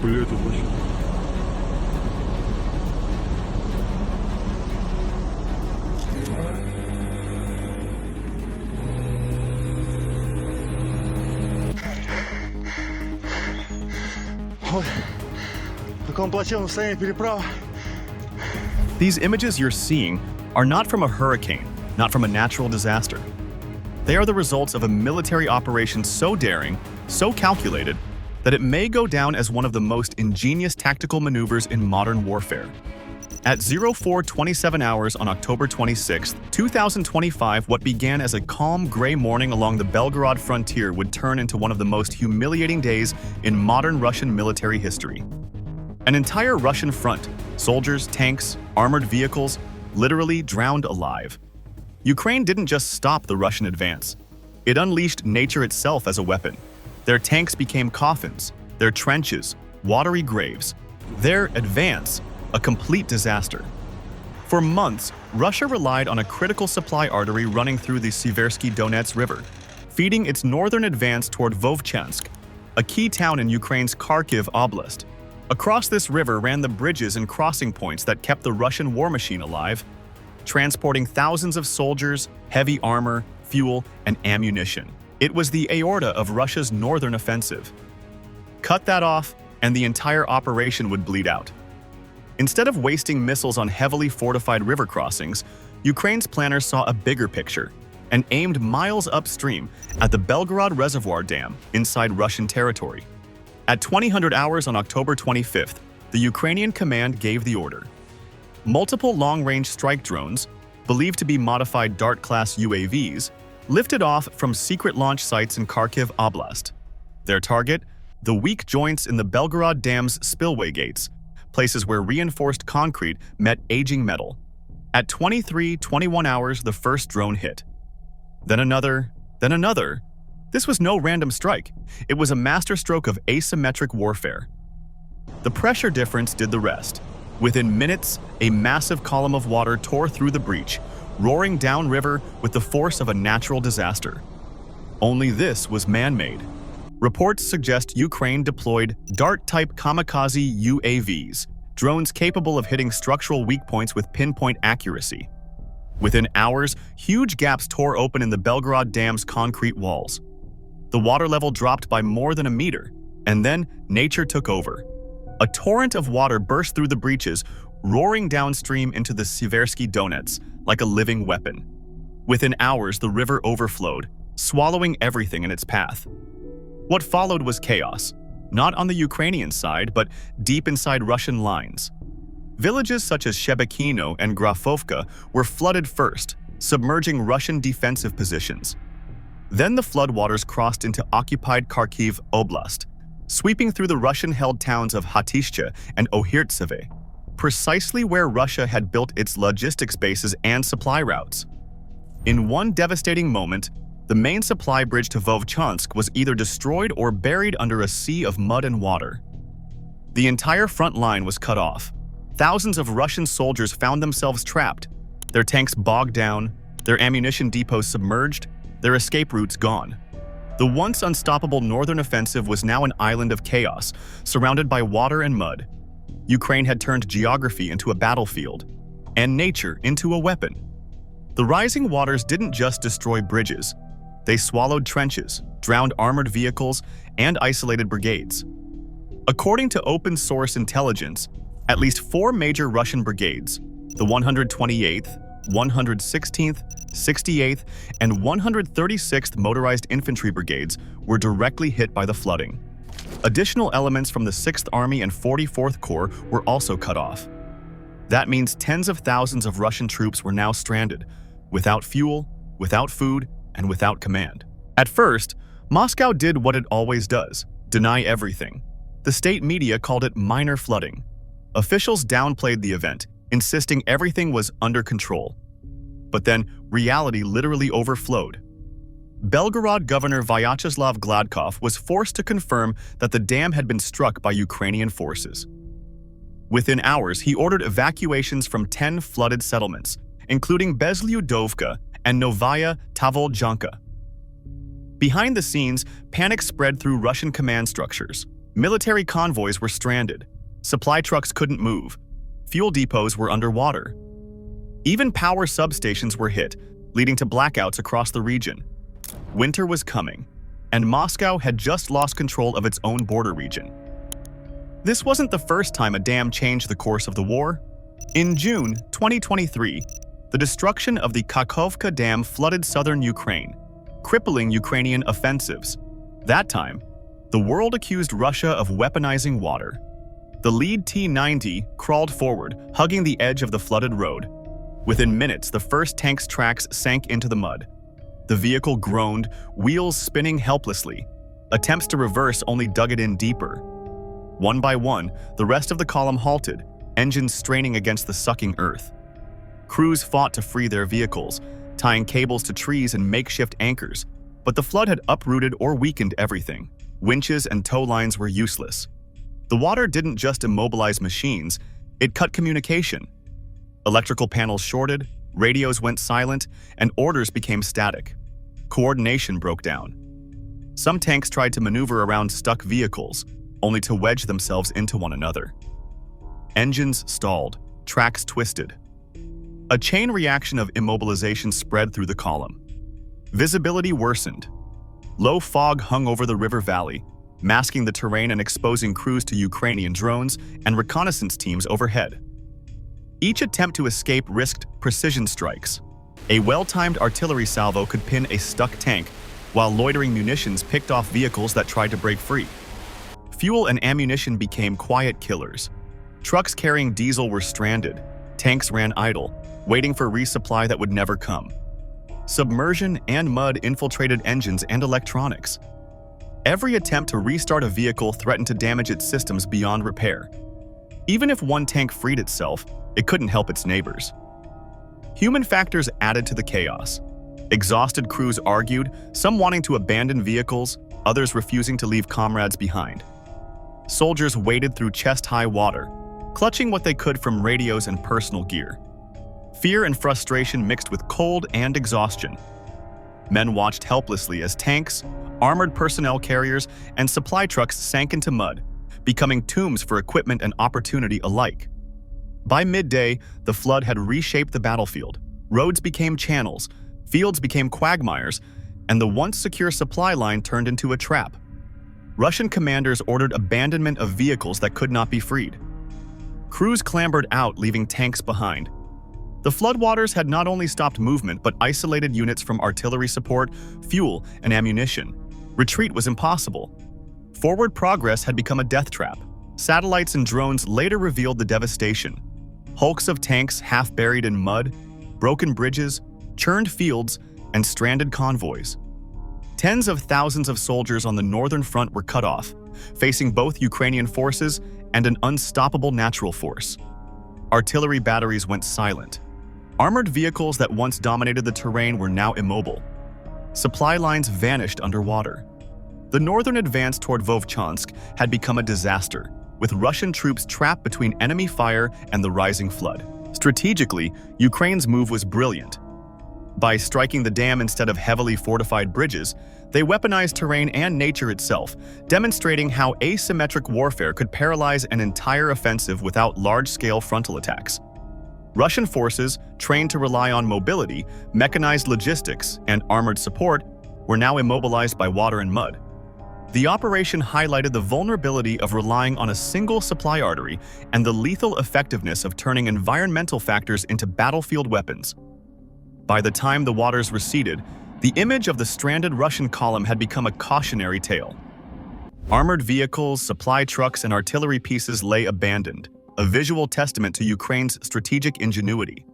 пуляют тут вообще. Ой, в каком плачевном состоянии переправа. These images you're seeing are not from a hurricane, not from a natural disaster. They are the results of a military operation so daring, so calculated, that it may go down as one of the most ingenious tactical maneuvers in modern warfare. At 04:27 hours on October 26, 2025, what began as a calm gray morning along the Belgorod frontier would turn into one of the most humiliating days in modern Russian military history. An entire Russian front, soldiers, tanks, armored vehicles, literally drowned alive. Ukraine didn't just stop the Russian advance. It unleashed nature itself as a weapon. Their tanks became coffins, their trenches, watery graves. Their advance, a complete disaster. For months, Russia relied on a critical supply artery running through the Siverskyi Donets River, feeding its northern advance toward Vovchansk, a key town in Ukraine's Kharkiv Oblast. Across this river ran the bridges and crossing points that kept the Russian war machine alive, transporting thousands of soldiers, heavy armor, fuel, and ammunition. It was the aorta of Russia's northern offensive. Cut that off, and the entire operation would bleed out. Instead of wasting missiles on heavily fortified river crossings, Ukraine's planners saw a bigger picture and aimed miles upstream at the Belgorod Reservoir Dam inside Russian territory. At 2000 hours on October 25th, the Ukrainian command gave the order. Multiple long-range strike drones, believed to be modified Dart-class UAVs, lifted off from secret launch sites in Kharkiv Oblast. Their target? The weak joints in the Belgorod Dam's spillway gates, places where reinforced concrete met aging metal. At 23:21 hours, the first drone hit. Then another, then another. This was no random strike. It was a masterstroke of asymmetric warfare. The pressure difference did the rest. Within minutes, a massive column of water tore through the breach, roaring downriver with the force of a natural disaster. Only this was man-made. Reports suggest Ukraine deployed Dart-type kamikaze UAVs, drones capable of hitting structural weak points with pinpoint accuracy. Within hours, huge gaps tore open in the Belgorod Dam's concrete walls. The water level dropped by more than a meter, and then nature took over. A torrent of water burst through the breaches, roaring downstream into the Siverskyi Donets like a living weapon. Within hours, the river overflowed, swallowing everything in its path. What followed was chaos, not on the Ukrainian side, but deep inside Russian lines. Villages such as Shebekino and Grafovka were flooded first, submerging Russian defensive positions. Then the floodwaters crossed into occupied Kharkiv Oblast, sweeping through the Russian-held towns of Hatishche and Ohirtseve, precisely where Russia had built its logistics bases and supply routes. In one devastating moment, the main supply bridge to Vovchansk was either destroyed or buried under a sea of mud and water. The entire front line was cut off. Thousands of Russian soldiers found themselves trapped, their tanks bogged down, their ammunition depots submerged, their escape routes gone. The once unstoppable northern offensive was now an island of chaos, surrounded by water and mud. Ukraine had turned geography into a battlefield, and nature into a weapon. The rising waters didn't just destroy bridges. They swallowed trenches, drowned armored vehicles, and isolated brigades. According to open-source intelligence, at least 4 major Russian brigades, the 128th, 116th, 68th, and 136th Motorized Infantry Brigades were directly hit by the flooding. Additional elements from the 6th Army and 44th Corps were also cut off. That means tens of thousands of Russian troops were now stranded, without fuel, without food, and without command. At first, Moscow did what it always does, deny everything. The state media called it minor flooding. Officials downplayed the event, insisting everything was under control. But then, reality literally overflowed. Belgorod Governor Vyacheslav Gladkov was forced to confirm that the dam had been struck by Ukrainian forces. Within hours, he ordered evacuations from 10 flooded settlements, including Bezlyudovka and Novaya Tavoldjanka. Behind the scenes, panic spread through Russian command structures. Military convoys were stranded. Supply trucks couldn't move. Fuel depots were underwater. Even power substations were hit, leading to blackouts across the region. Winter was coming, and Moscow had just lost control of its own border region. This wasn't the first time a dam changed the course of the war. In June 2023, the destruction of the Kakhovka Dam flooded southern Ukraine, crippling Ukrainian offensives. That time, the world accused Russia of weaponizing water. The lead T-90 crawled forward, hugging the edge of the flooded road. Within minutes, the first tank's tracks sank into the mud. The vehicle groaned, wheels spinning helplessly. Attempts to reverse only dug it in deeper. One by one, the rest of the column halted, engines straining against the sucking earth. Crews fought to free their vehicles, tying cables to trees and makeshift anchors, but the flood had uprooted or weakened everything. Winches and tow lines were useless. The water didn't just immobilize machines, it cut communication. Electrical panels shorted, radios went silent, and orders became static. Coordination broke down. Some tanks tried to maneuver around stuck vehicles, only to wedge themselves into one another. Engines stalled, tracks twisted. A chain reaction of immobilization spread through the column. Visibility worsened. Low fog hung over the river valley, masking the terrain and exposing crews to Ukrainian drones and reconnaissance teams overhead. Each attempt to escape risked precision strikes. A well-timed artillery salvo could pin a stuck tank, while loitering munitions picked off vehicles that tried to break free. Fuel and ammunition became quiet killers. Trucks carrying diesel were stranded. Tanks ran idle, waiting for resupply that would never come. Submersion and mud infiltrated engines and electronics. Every attempt to restart a vehicle threatened to damage its systems beyond repair. Even if one tank freed itself, it couldn't help its neighbors. Human factors added to the chaos. Exhausted crews argued, some wanting to abandon vehicles, others refusing to leave comrades behind. Soldiers waded through chest-high water, clutching what they could from radios and personal gear. Fear and frustration mixed with cold and exhaustion. Men watched helplessly as tanks, armored personnel carriers, and supply trucks sank into mud, becoming tombs for equipment and opportunity alike. By midday, the flood had reshaped the battlefield. Roads became channels, fields became quagmires, and the once secure supply line turned into a trap. Russian commanders ordered abandonment of vehicles that could not be freed. Crews clambered out, leaving tanks behind. The floodwaters had not only stopped movement but isolated units from artillery support, fuel, and ammunition. Retreat was impossible. Forward progress had become a death trap. Satellites and drones later revealed the devastation. Hulks of tanks half buried in mud, broken bridges, churned fields, and stranded convoys. Tens of thousands of soldiers on the northern front were cut off, facing both Ukrainian forces and an unstoppable natural force. Artillery batteries went silent. Armored vehicles that once dominated the terrain were now immobile. Supply lines vanished underwater. The northern advance toward Vovchansk had become a disaster, with Russian troops trapped between enemy fire and the rising flood. Strategically, Ukraine's move was brilliant. By striking the dam instead of heavily fortified bridges, they weaponized terrain and nature itself, demonstrating how asymmetric warfare could paralyze an entire offensive without large-scale frontal attacks. Russian forces, trained to rely on mobility, mechanized logistics, and armored support, were now immobilized by water and mud. The operation highlighted the vulnerability of relying on a single supply artery and the lethal effectiveness of turning environmental factors into battlefield weapons. By the time the waters receded, the image of the stranded Russian column had become a cautionary tale. Armored vehicles, supply trucks, and artillery pieces lay abandoned, a visual testament to Ukraine's strategic ingenuity.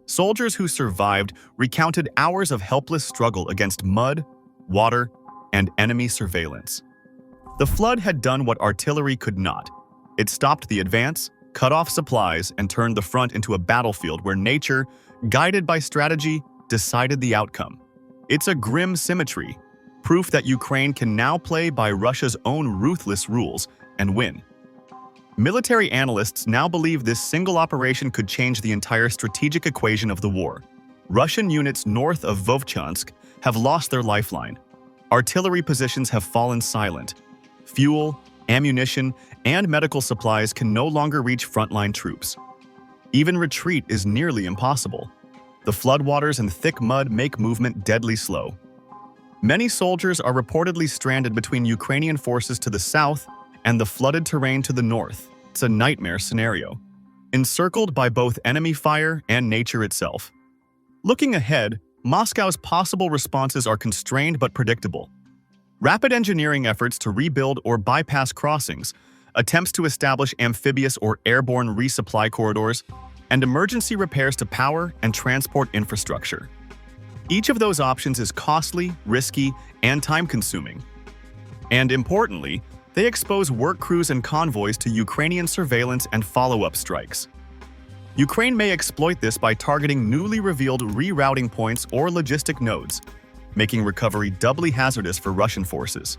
Soldiers who survived recounted hours of helpless struggle against mud, water, and enemy surveillance. The flood had done what artillery could not. It stopped the advance, cut off supplies, and turned the front into a battlefield where nature, guided by strategy, decided the outcome. It's a grim symmetry, proof that Ukraine can now play by Russia's own ruthless rules and win. Military analysts now believe this single operation could change the entire strategic equation of the war. Russian units north of Vovchansk have lost their lifeline. Artillery positions have fallen silent. Fuel, ammunition, and medical supplies can no longer reach frontline troops. Even retreat is nearly impossible. The floodwaters and thick mud make movement deadly slow. Many soldiers are reportedly stranded between Ukrainian forces to the south and the flooded terrain to the north. It's a nightmare scenario, encircled by both enemy fire and nature itself. Looking ahead, Moscow's possible responses are constrained but predictable. Rapid engineering efforts to rebuild or bypass crossings, attempts to establish amphibious or airborne resupply corridors, and emergency repairs to power and transport infrastructure. Each of those options is costly, risky, and time-consuming. And importantly, they expose work crews and convoys to Ukrainian surveillance and follow-up strikes. Ukraine may exploit this by targeting newly revealed rerouting points or logistic nodes, making recovery doubly hazardous for Russian forces.